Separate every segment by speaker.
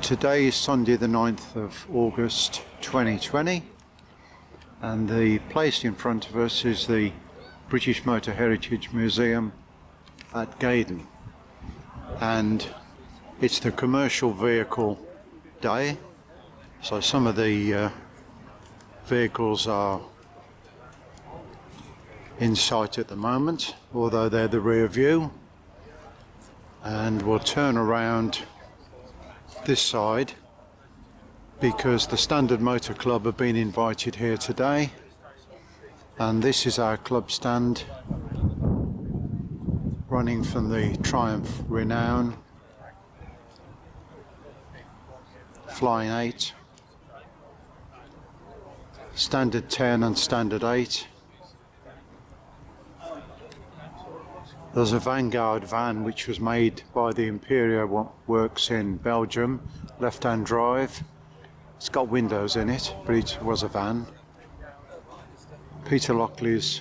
Speaker 1: Today is Sunday the 9th of August 2020, and the place in front of us is the British Motor Heritage Museum at Gaydon, and it's the commercial vehicle day, so some of the vehicles are in sight at the moment, although they're the rear view, and we'll turn around this side because the Standard Motor Club have been invited here today, and this is our club stand running from the Triumph Renown, Flying 8, Standard 10 and Standard 8. There's a Vanguard van which was made by the Imperial Works in Belgium, left-hand drive. It's got windows in it, but it was a van. Peter Lockley's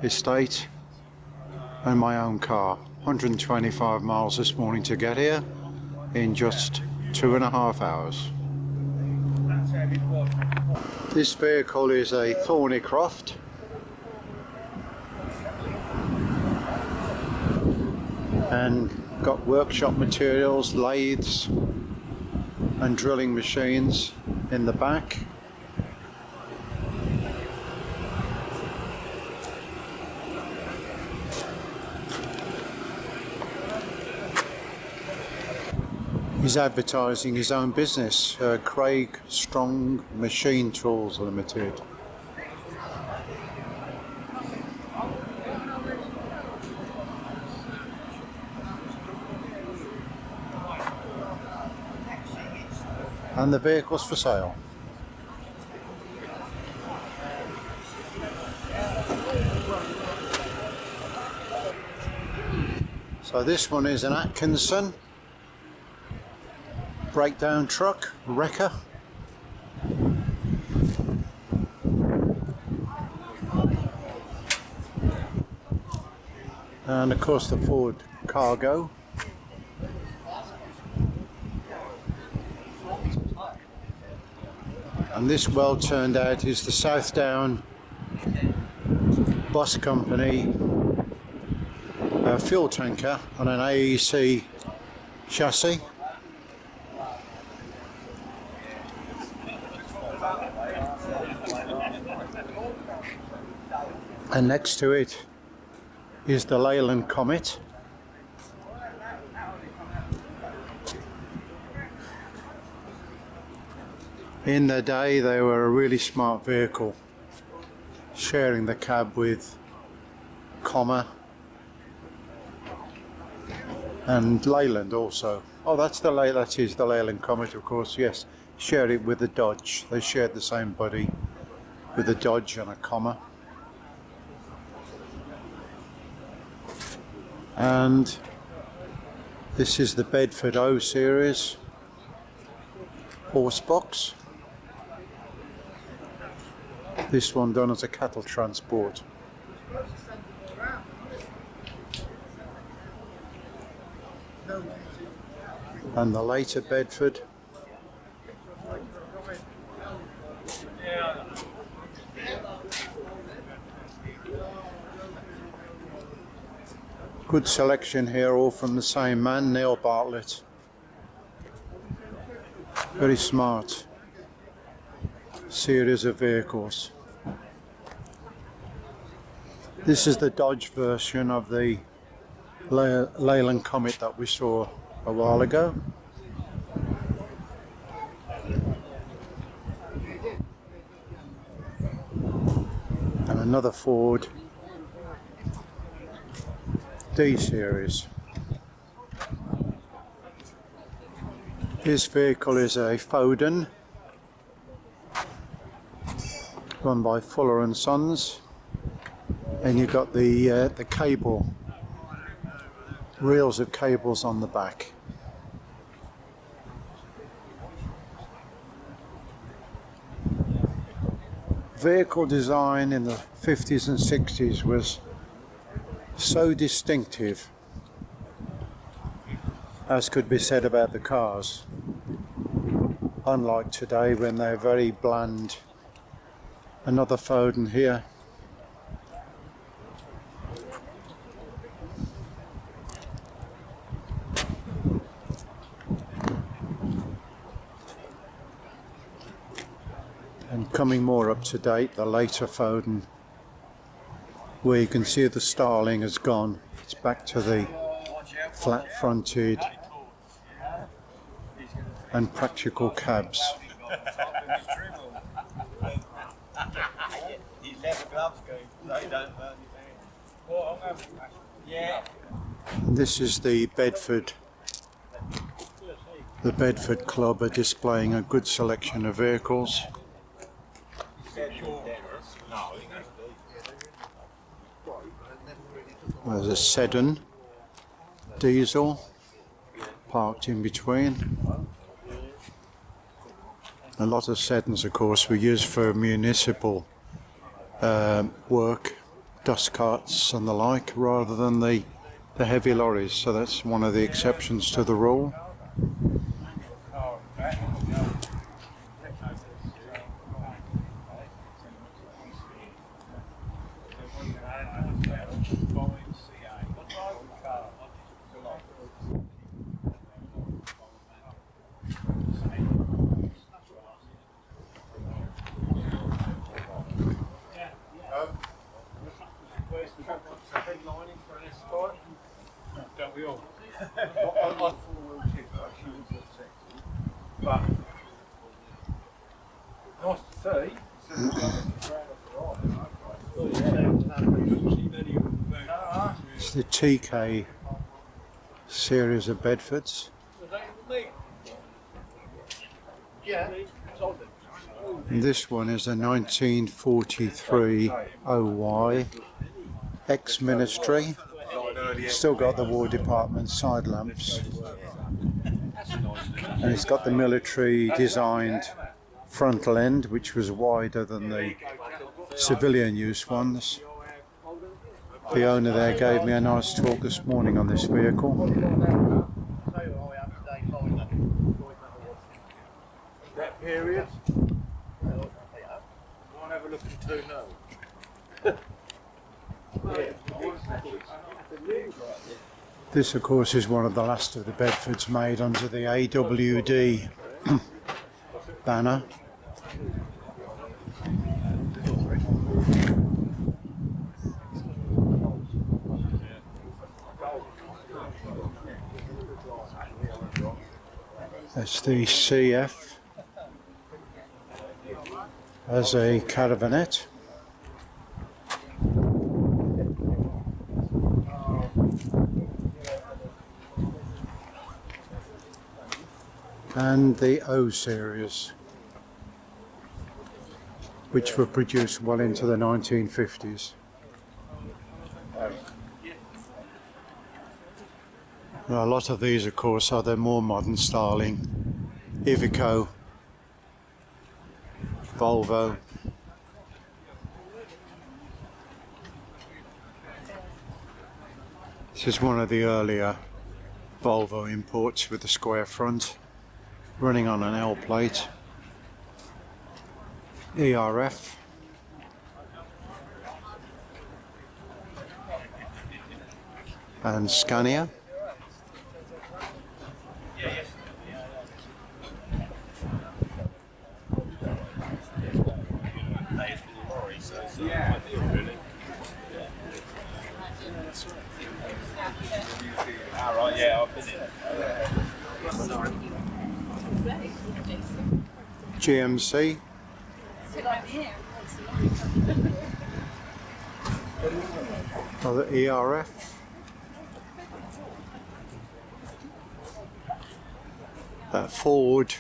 Speaker 1: estate and my own car. 125 miles this morning to get here in just 2.5 hours. This vehicle is a Thornycroft. And got workshop materials, lathes and drilling machines in the back. He's advertising his own business, Craig Strong Machine Tools Limited. And the vehicle's for sale. So this one is an Atkinson breakdown truck, wrecker. And of course the Ford Cargo. And this, well turned out, is the Southdown Bus Company fuel tanker on an AEC chassis. And next to it is the Leyland Comet. In the day they were a really smart vehicle, sharing the cab with Comma and Leyland also. Oh, that is the Leyland Comet, of course, yes. Shared it with the Dodge. They shared the same body with a Dodge and a Comma. And this is the Bedford O series horse box. This one done as a cattle transport. And the later Bedford. Good selection here, all from the same man, Neil Bartlett. Very smart series of vehicles. This is the Dodge version of the Leyland Comet that we saw a while ago. And another Ford D series. This vehicle is a Foden run by Fuller and Sons, and you've got the cable, reels of cables on the back. Vehicle design in the 50s and 60s was so distinctive, as could be said about the cars. unlike today when they're very bland. Another Foden here. And coming more up to date, the later Foden, where you can see the starling has gone. It's back to the flat fronted and practical cabs. This is the Bedford Club are displaying a good selection of vehicles. There's a Sedan diesel parked in between. A lot of Sedans, of course, were used for municipal work, dust carts and the like, rather than the heavy lorries, so that's one of the exceptions to the rule. It's the TK series of Bedfords. And this one is a 1943 OY ex-ministry. Still got the War Department side lamps. And it's got the military designed frontal end, which was wider than the civilian use ones. The owner there gave me a nice talk this morning on this vehicle.
Speaker 2: That period? Go and have a look at two now.
Speaker 1: This, of course, is one of the last of the Bedfords made under the AWD banner. That's the CF as a caravanette. And the O series, which were produced well into the 1950s. Now, a lot of these, of course, are the more modern styling. Iveco, Volvo. This is one of the earlier Volvo imports with the square front, running on an L plate. ERF. And Scania. GMC. Another ERF. Ford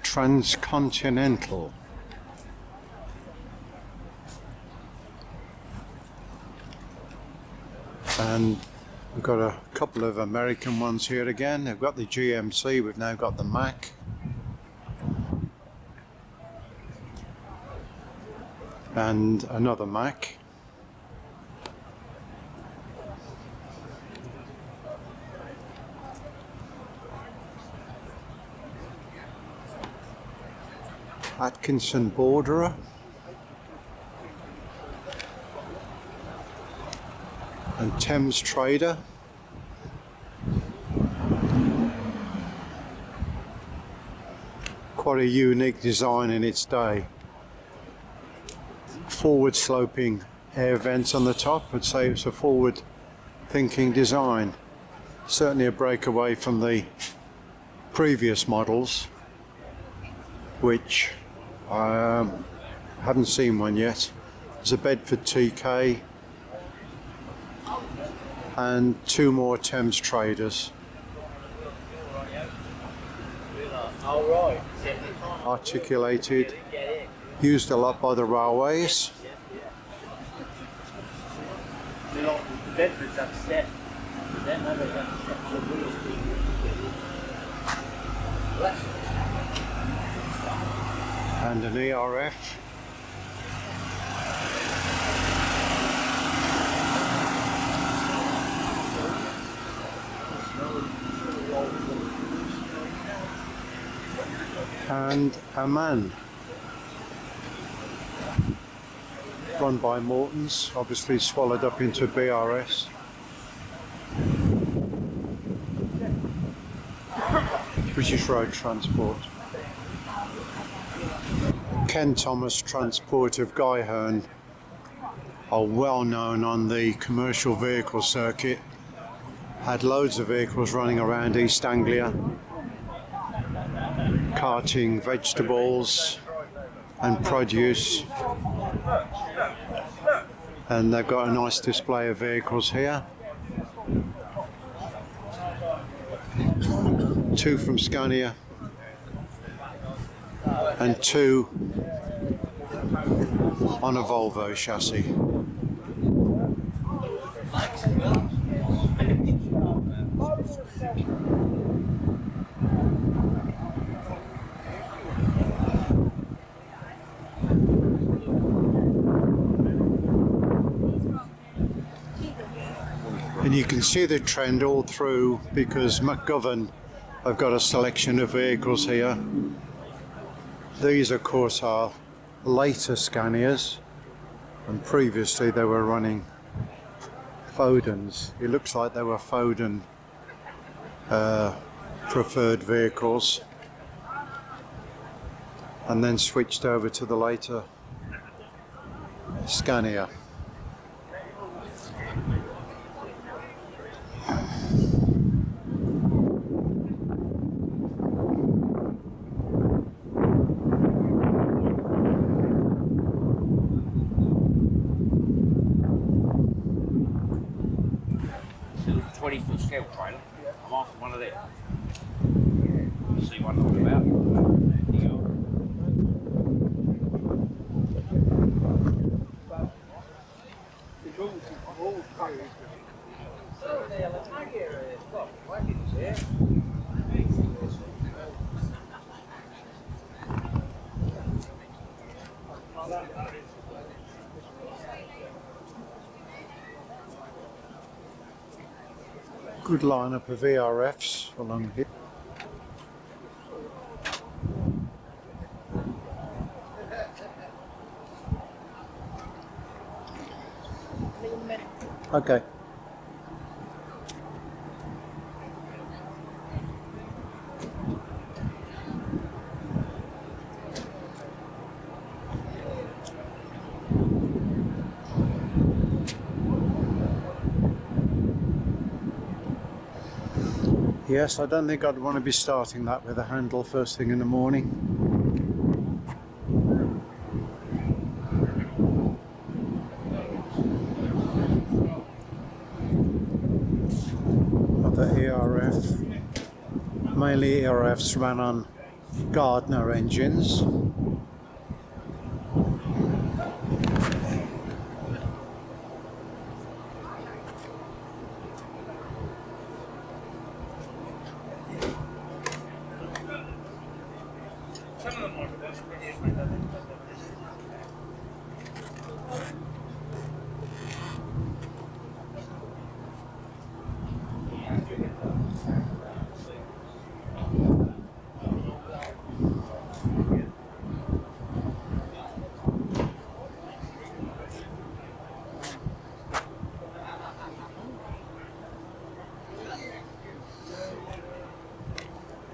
Speaker 1: Transcontinental. And we've got a couple of American ones here again. We've got the GMC, we've now got the Mac. And another Mac. Atkinson Borderer. And Thames Trader. Quite a unique design in its day. Forward sloping air vents on the top. I'd say it's a forward thinking design. Certainly a breakaway from the previous models, which I haven't seen one yet. There's a Bedford TK and two more Thames Traders. Articulated, used a lot by the railways. And an ERF. And a man. Run by Morton's, obviously swallowed up into BRS. British Road Transport. Ken Thomas Transport of Gaydon are well known on the commercial vehicle circuit. Had loads of vehicles running around East Anglia, carting vegetables and produce. And they've got a nice display of vehicles here. Two from Scania and two on a Volvo chassis. And you can see the trend all through because McGovern have got a selection of vehicles here. These of course are later Scanias, and previously they were running Fodens. It looks like they were Foden preferred vehicles, and then switched over to the later Scania.
Speaker 3: Scale trailer. I'm after one of them. See what I'm talking about.
Speaker 1: Good lineup of ERFs along here. Okay. Yes, I don't think I'd want to be starting that with a handle first thing in the morning. Other ERF, mainly ERFs ran on Gardner engines.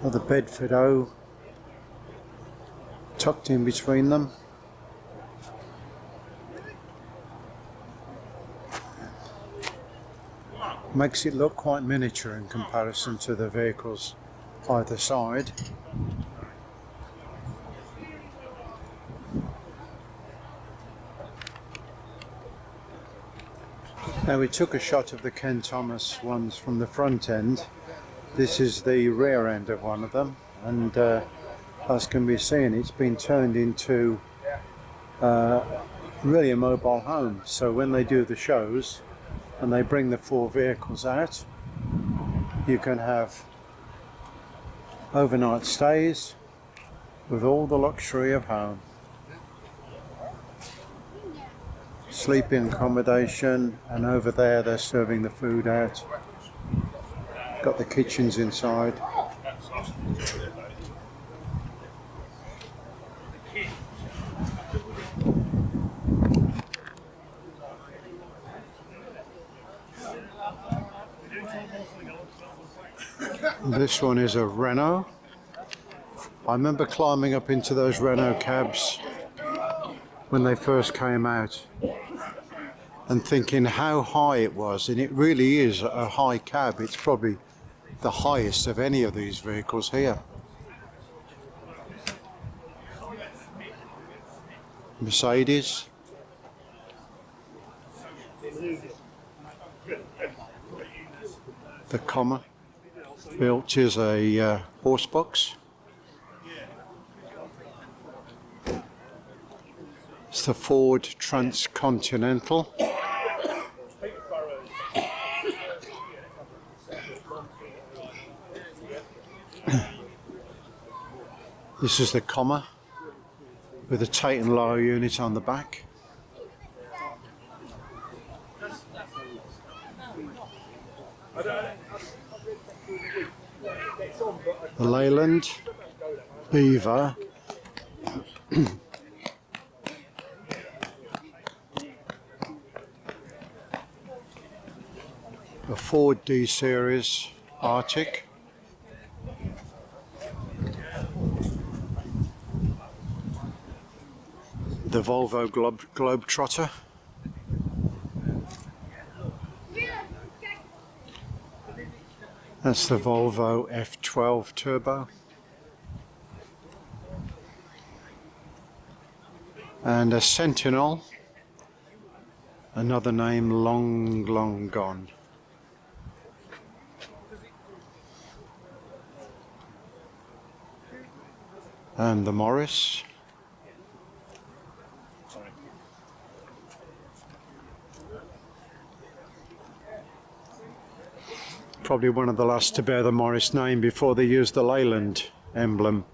Speaker 1: Got the Bedford O tucked in between them. Makes it look quite miniature in comparison to the vehicles either side. Now we took a shot of the Ken Thomas ones from the front end. This is the rear end of one of them, and as can be seen, it's been turned into really a mobile home. So when they do the shows and they bring the 4 vehicles out, you can have overnight stays with all the luxury of home. Sleeping accommodation, and over there they're serving the food out. Got the kitchens inside. This one is a Renault. I remember climbing up into those Renault cabs when they first came out and thinking how high it was, and it really is a high cab. It's probably the highest of any of these vehicles here. Mercedes. The Comma built is a horse box. It's the Ford Transcontinental. This is the Comma with a Tate and Lyle unit on the back. The Leyland Beaver. A Ford D Series Arctic. The Volvo Globetrotter. That's the Volvo F12 Turbo. And a Sentinel, another name long, long gone. And the Morris. Probably one of the last to bear the Morris name before they used the Leyland emblem.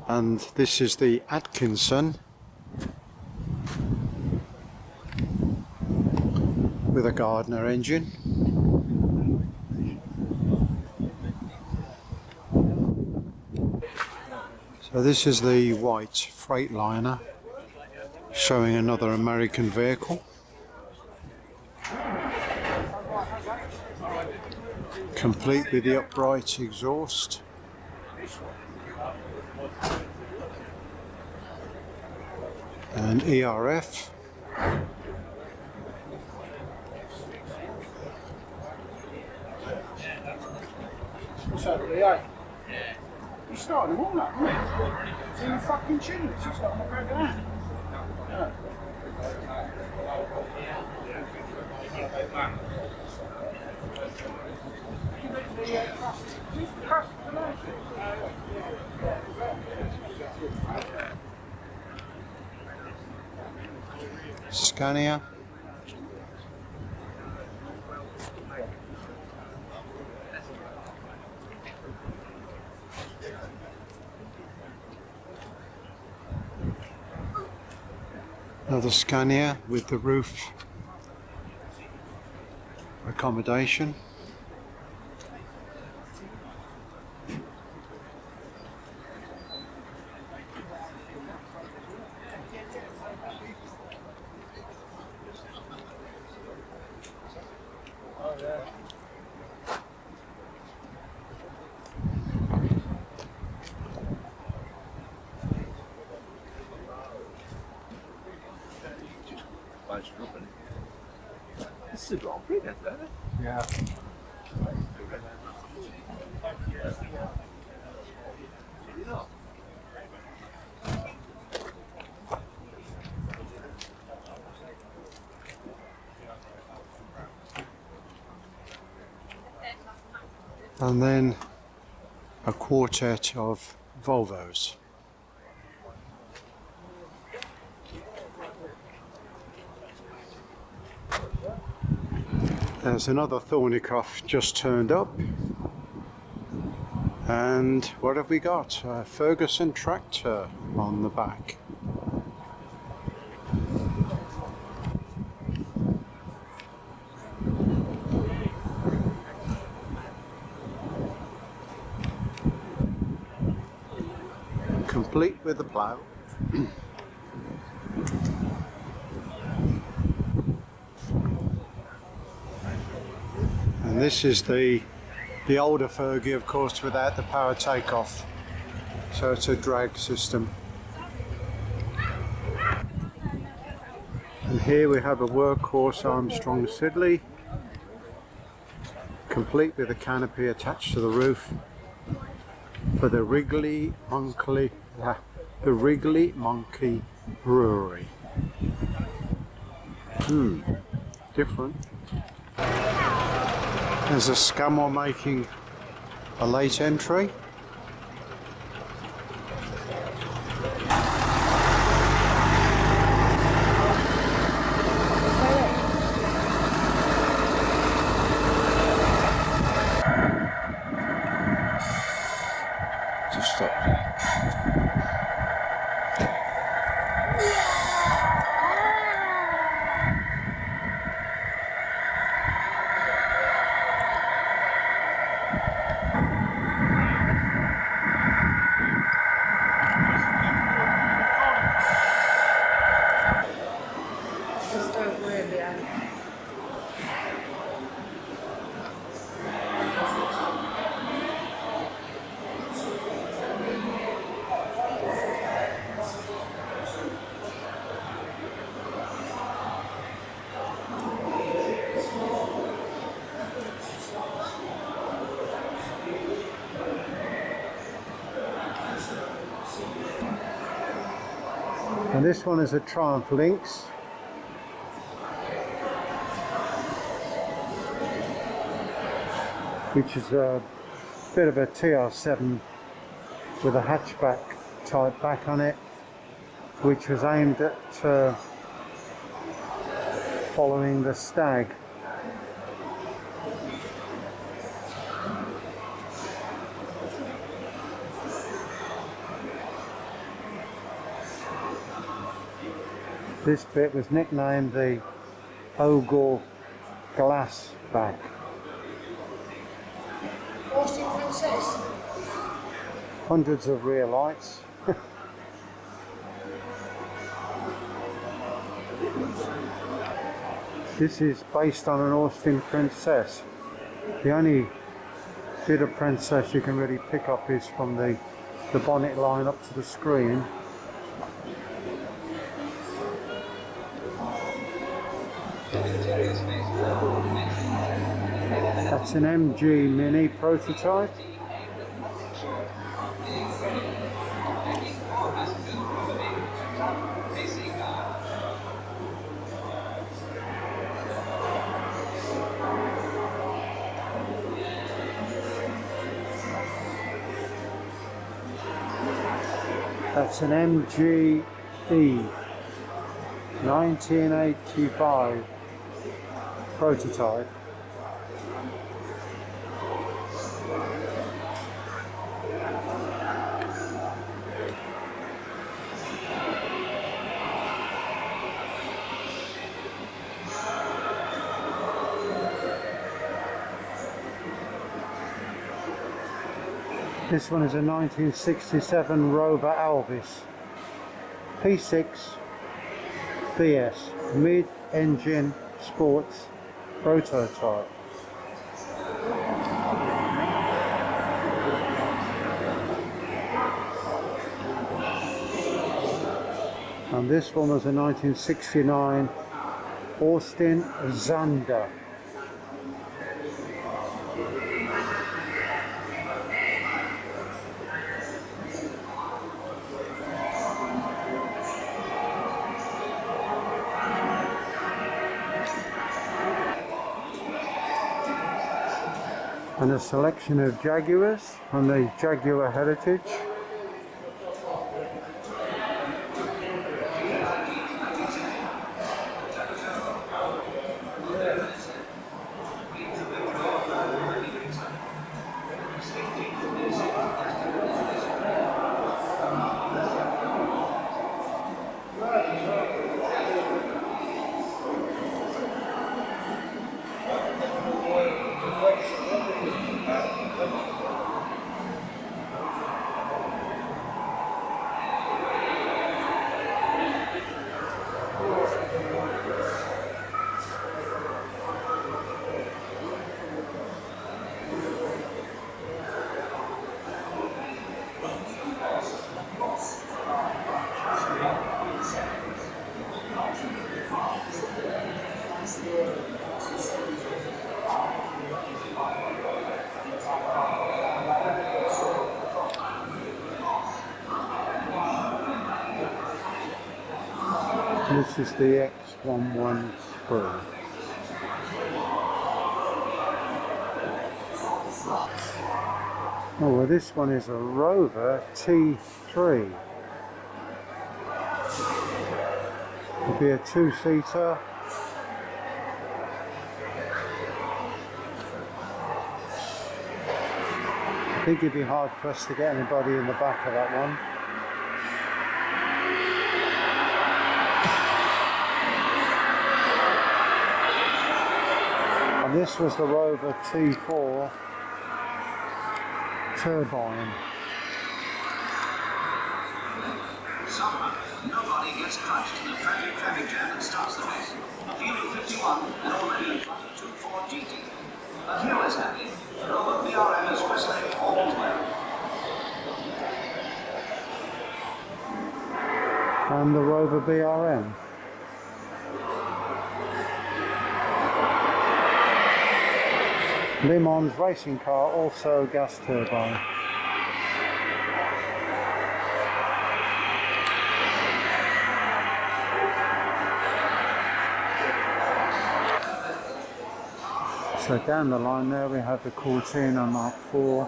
Speaker 1: And this is the Atkinson with a Gardner engine. So this is the white Freightliner, showing another American vehicle. Complete with the upright exhaust. And ERF.
Speaker 2: What's that, Leo? You started them all up, haven't you? It's in the fucking chimney. You started them all going down. Yeah.
Speaker 1: Scania. Another Scania with the roof accommodation.
Speaker 3: This is a Grand Prix, isn't it?
Speaker 2: Yeah.
Speaker 1: And then a quartet of Volvos. There's another Thornycroft just turned up. And what have we got? A Ferguson tractor on the back. Complete with the plough. And this is the older Fergie, of course, without the power takeoff. So it's a drag system. And here we have a workhorse Armstrong Siddeley, complete with a canopy attached to the roof for the Wrigley Monkey Brewery. Different. There's a Scammer making a late entry. Just stop. And this one is a Triumph Lynx. Which is a bit of a TR7 with a hatchback type back on it, which was aimed at following the Stag. This bit was nicknamed the Ogle Glass Back.
Speaker 4: Austin Princess.
Speaker 1: Hundreds of rear lights. This is based on an Austin Princess. The only bit of Princess you can really pick up is from the bonnet line up to the screen. That's an MG Mini prototype. That's an MGE 1985 prototype. This one is a 1967 Rover Alvis P6 VS mid-engine sports prototype. And this one was a 1969 Austin Zander. And a selection of Jaguars from the Jaguar Heritage. This is the X113. Oh, well, this one is a Rover T3. It'll be a two-seater. I think you'd be hard pressed to get anybody in the back of that one. And this was the Rover T4 turbine.
Speaker 5: Summer, nobody gets crushed in a tragic traffic jam that starts the race. A field of 51 and already in front of 2-4 GT. But here is happening. Rover BRM is whistling all well.
Speaker 1: And the Rover BRM. Le Mans racing car, also gas turbine. So down the line there we have the Cortina Mark IV,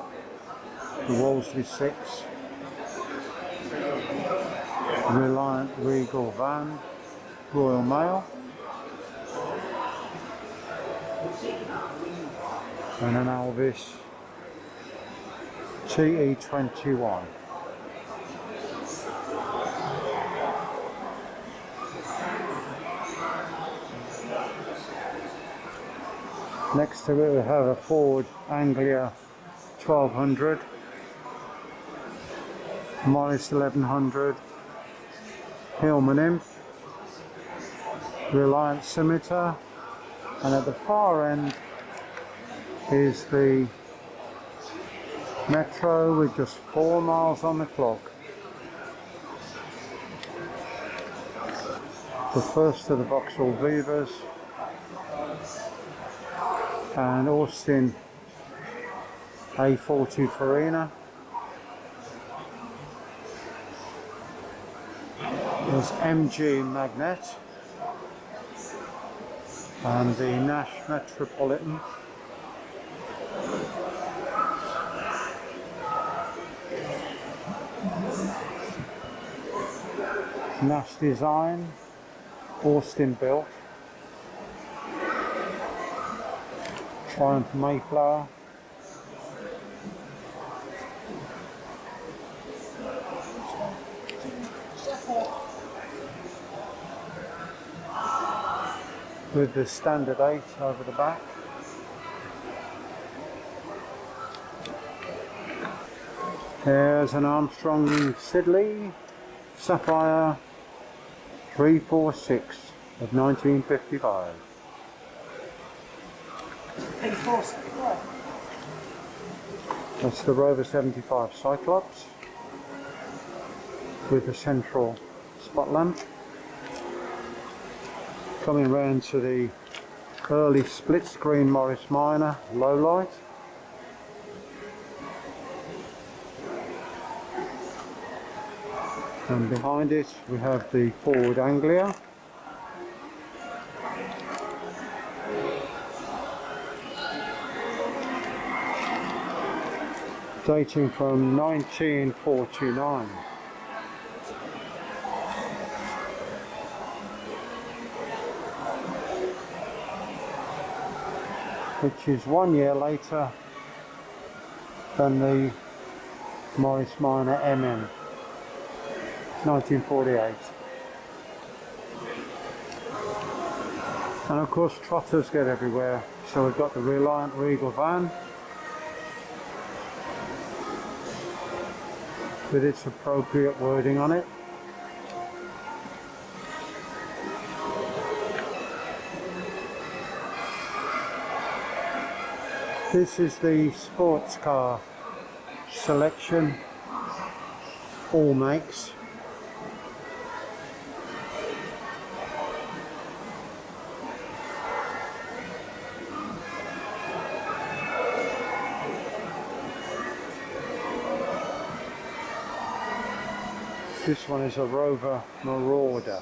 Speaker 1: the Wolseley 6, Reliant Regal van, Royal Mail, and an Alvis TE21. Next to it we have a Ford Anglia 1200, Morris 1100, Hillman Imp, Reliant Scimitar, and at the far end is the Metro with just 4 miles on the clock. The first of the Vauxhall Vivas, and Austin A40 Farina. There's MG Magnet and the Nash Metropolitan. Nash Design, Austin built. Triumph Mayflower. With the standard 8 over the back. There's an Armstrong Siddeley Sapphire 346 of 1955. That's the Rover 75 Cyclops with the central spot lamp. Coming round to the early split screen Morris Minor low light. And behind it we have the Ford Anglia. Dating from 1949. Which is 1 year later than the Morris Minor MM, 1948. And of course trotters get everywhere, so we've got the Reliant Regal van with its appropriate wording on it. This is the sports car selection, all makes. This one is a Rover Marauder.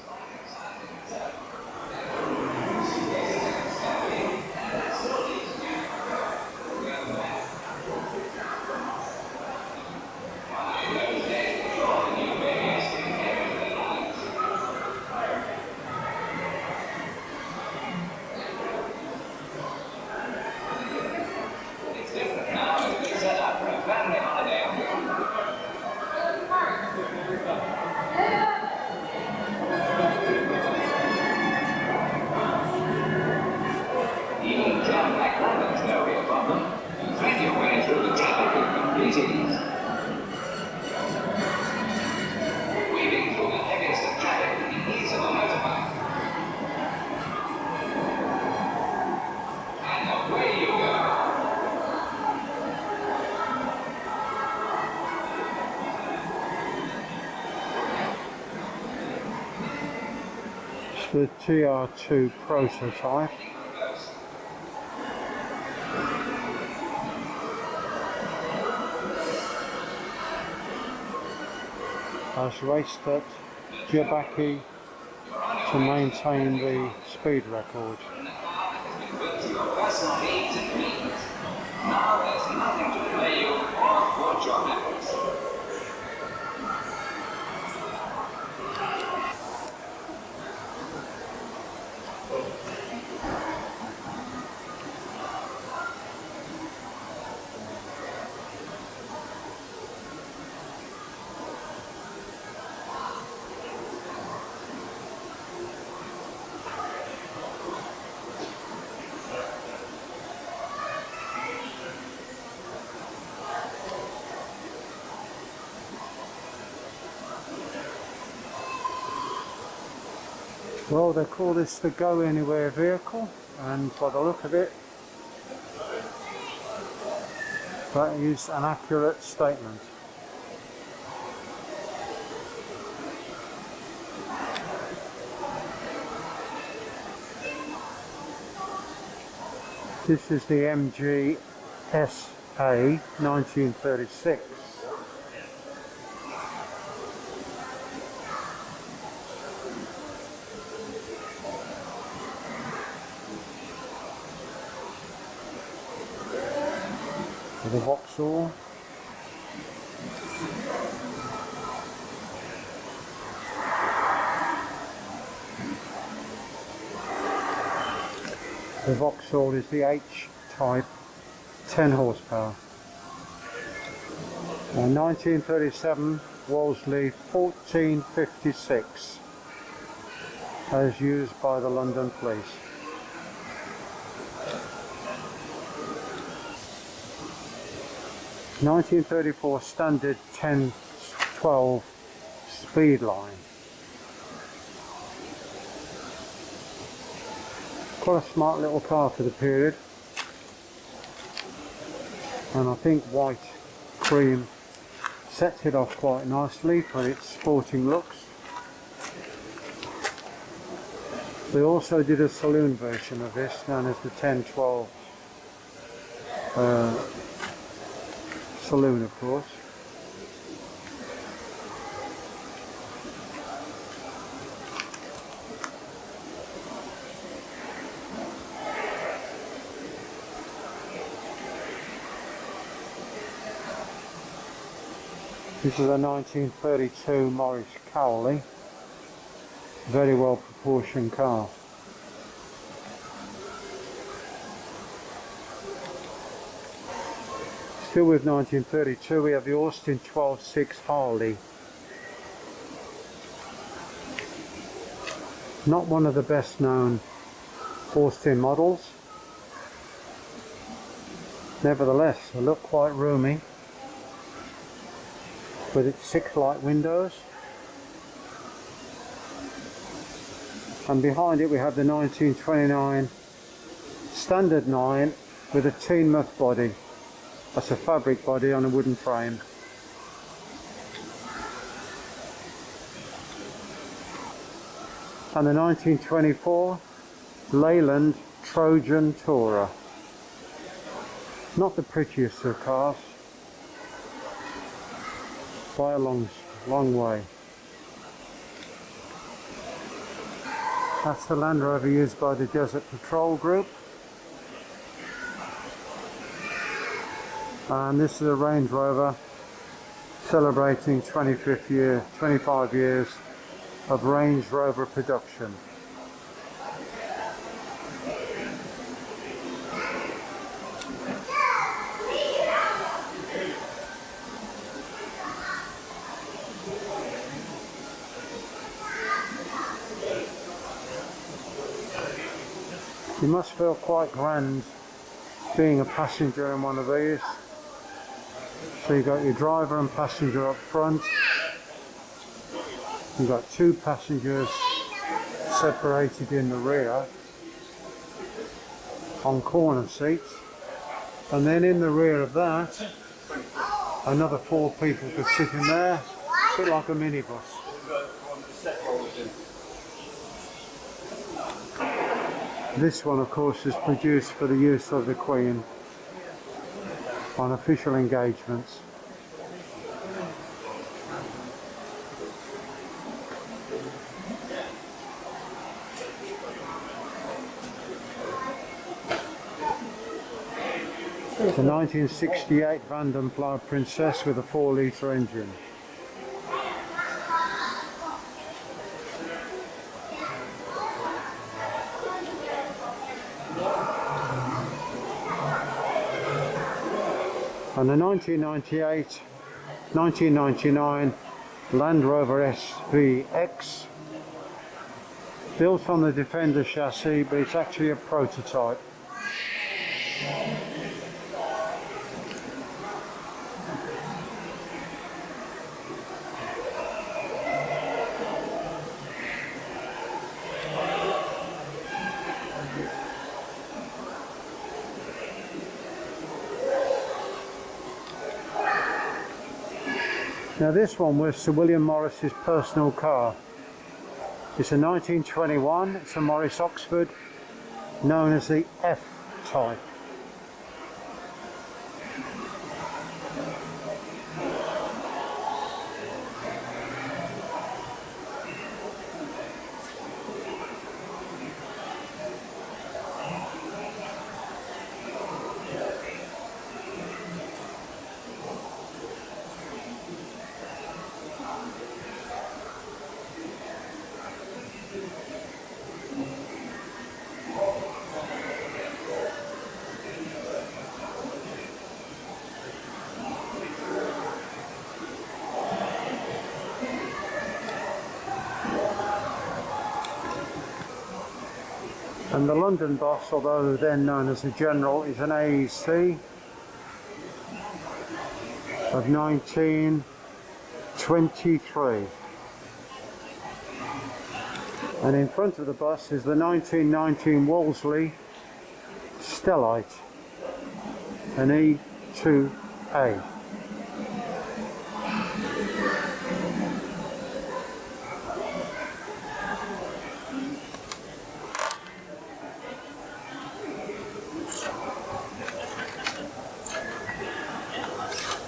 Speaker 1: The TR2 prototype. Has raced at Jabaki to maintain the speed record. Well, they call this the Go Anywhere vehicle, and by the look of it, that is an accurate statement. This is the MG SA 1936. The Vauxhall. The Vauxhall is the H-type, 10 horsepower. 1937, Wolseley 1456, as used by the London Police. (1934) standard 10-12 speed line. Quite a smart little car for the period, and I think white cream sets it off quite nicely for its sporting looks. They also did a saloon version of this, known as the 1012 Saloon, of course. This is a 1932 Morris Cowley, very well proportioned car. Still with 1932, we have the Austin 12.6 Harley. Not one of the best known Austin models. Nevertheless, they look quite roomy with its 6 light windows. And behind it we have the 1929 Standard 9 with a Teignmouth body. That's a fabric body on a wooden frame. And the 1924 Leyland Trojan Torah. Not the prettiest of cars, by a long way. That's the Land Rover used by the Desert Patrol Group. And this is a Range Rover celebrating 25 years of Range Rover production. You must feel quite grand being a passenger in one of these. So you've got your driver and passenger up front. You've got 2 passengers separated in the rear on corner seats. And then in the rear of that, another 4 people could sit in there, a bit like a minibus. This one, of course, is produced for the use of the Queen on official engagements. The 1968 Van Plough Princess with a 4-litre engine. And the 1999 Land Rover SVEC, built on the Defender chassis, but it's actually a prototype. Now this one was Sir William Morris's personal car. It's a 1921, it's a Morris Oxford, known as the F-type. And the London boss, although then known as the General, is an AEC of 1923. And in front of the bus is the 1919 Wolseley Stellite, an E2A.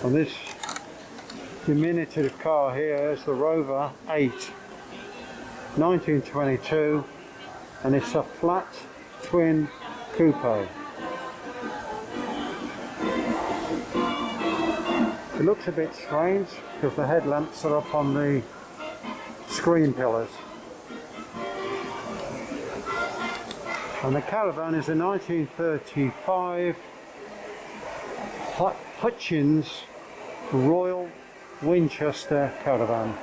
Speaker 1: And this diminutive car here is the Rover 8, 1922, and it's a flat twin coupe. It looks a bit strange because the headlamps are up on the screen pillars. And the caravan is a 1935 Hutchins Royal Winchester caravan.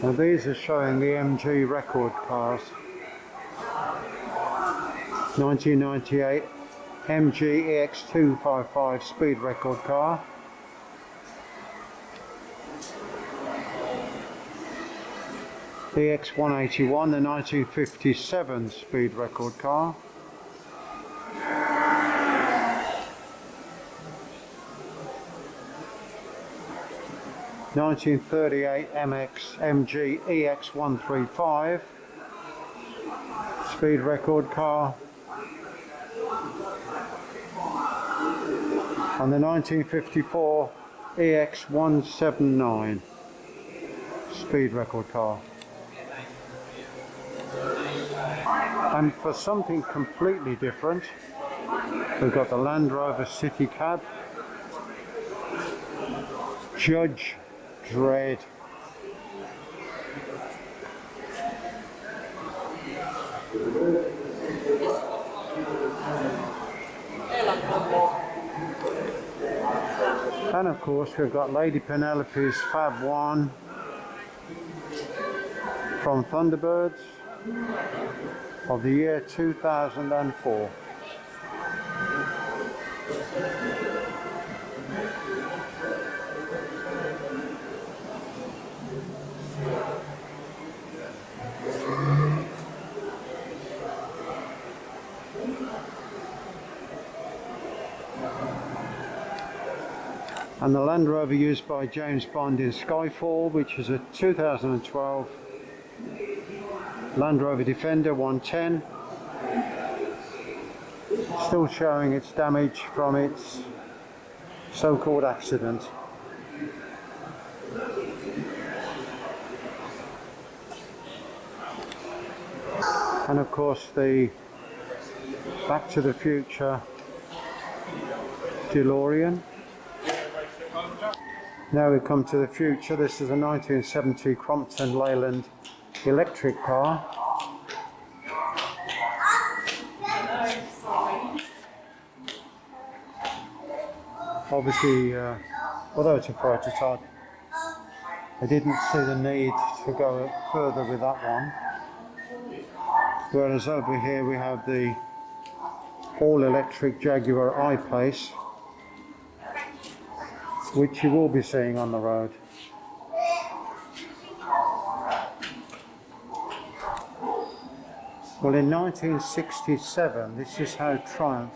Speaker 1: Now these are showing the MG record cars. 1998 MG EX255 speed record car. EX181, the 1957 speed record car. (1938) MX MG EX135 speed record car, and the 1954 EX179 speed record car. And for something completely different, we've got the Land Rover City Cab, Judge Dredd. And of course we've got Lady Penelope's Fab 1 from Thunderbirds of the year 2004. And the Land Rover used by James Bond in Skyfall, which is a 2012 Land Rover Defender 110, still showing its damage from its so-called accident. And of course the Back to the Future DeLorean. Now we come to the future. This is a 1970 Crompton Leyland electric car. Obviously, although it's a prototype, I didn't see the need to go further with that one. Whereas over here we have the all-electric Jaguar I-Pace, which you will be seeing on the road. Well, in 1967, this is how Triumph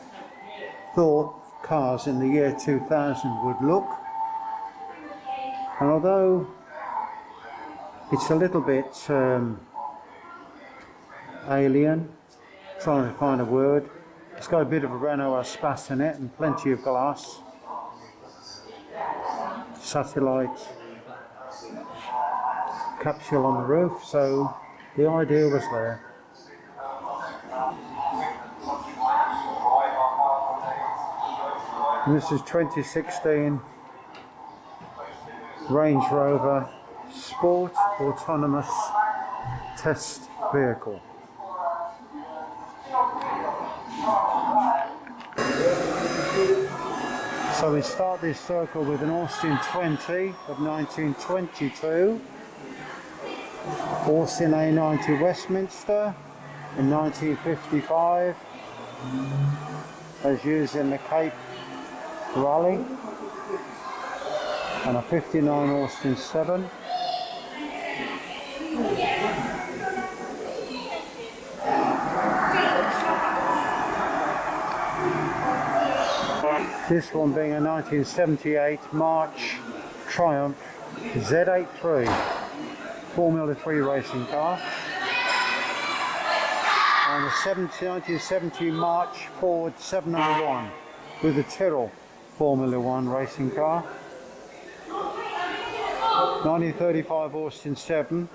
Speaker 1: thought cars in the year 2000 would look. And although it's a little bit alien, trying to find a word, it's got a bit of a Renault Espace in it and plenty of glass, satellite capsule on the roof, so the idea was there. And this is 2016 Range Rover Sport Autonomous Test Vehicle. So we start this circle with an Austin 20 of 1922, Austin A90 Westminster in 1955, as used in the Cape Rally, and a 59 Austin 7. This one being a 1978 March Triumph Z83 Formula 3 racing car. and a 1970 March Ford 701 with a Tyrrell Formula One racing car. 1935 Austin 7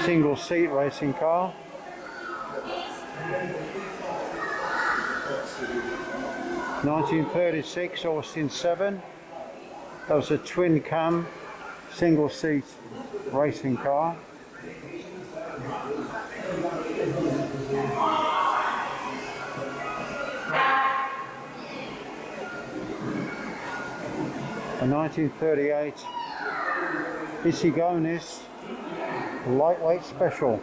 Speaker 1: single seat racing car. 1936 Austin 7, that was a twin cam single seat racing car. A 1938 Isigonis lightweight special.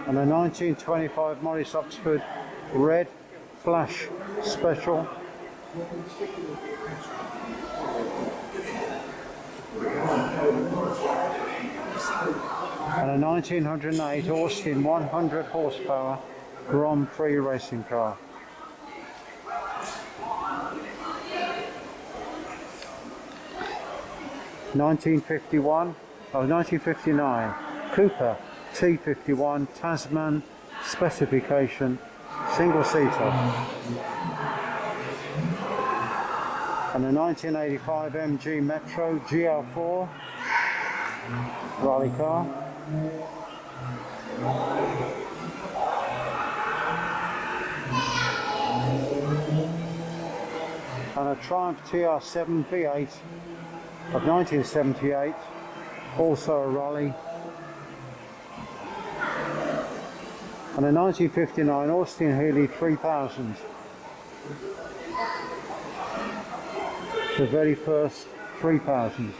Speaker 1: And a 1925 Morris Oxford red flash special. And a 1908 Austin 100 horsepower Grand Prix racing car. 1959 Cooper T51 Tasman specification single seater. And a 1985 MG Metro GL4 rally car. And a Triumph TR7 V8 of 1978, also a rally. And a 1959 Austin Healey 3000, the very first 3000.